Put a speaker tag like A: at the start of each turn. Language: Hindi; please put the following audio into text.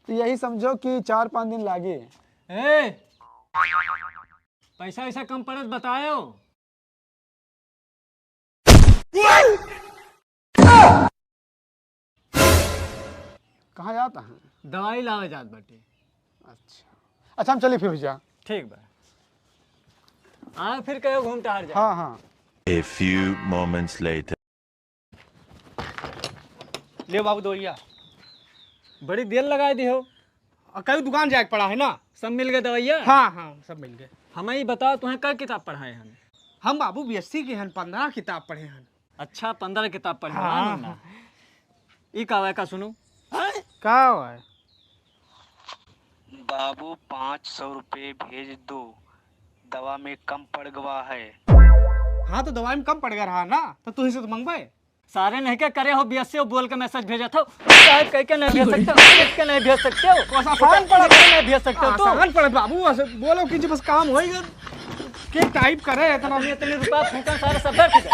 A: तो यही समझो कि 4-5 दिन लागे।
B: ए, पैसा ऐसा कम पड़त बतायो।
A: कहाँ जाता है?
B: दवाई लावे जात बाटे।
A: अच्छा हम चलिए फिर भैया।
B: ठीक बा, फिर कहो घूम टहर जा।
A: हाँ हाँ।
C: A few moments later.
D: ले बाबू दवाइया।
B: बड़ी देर लगा दी हो।
D: और कई दुकान जाके पड़ा है ना।
B: सब मिल गए दवाइया?
D: हाँ हाँ सब मिल गए।
B: हमें ही बताओ तुम्हें कल किताब पढ़ाए हैं?
D: हम बाबू बीएससी के हैं, 15 किताब पढ़े हैं।
B: अच्छा 15 किताब पढ़े
D: हाँ,
B: हैं। ई का का सुनो।
D: क्या है
E: बाबू 500 रुपये भेज दो, दवा में कम पड़ गवा है।
D: हाँ तो दवाई में कम पड़ गया रहा ना, तो तुझे से तो मंगवाए।
B: सारे नहीं क्या करे हो बीएससी बोल के मैसेज भेजा था शायद कह के नहीं भेज सकते हो, लिख के नहीं भेज सकते हो।
D: आसान पड़ा
B: नहीं भेज सकते हो तो
D: आसान पड़ा बाबू, बोलो कि बस काम होएगा। के टाइप करे इतना
B: इतने रुपया फूका सारे सब बैठ गए।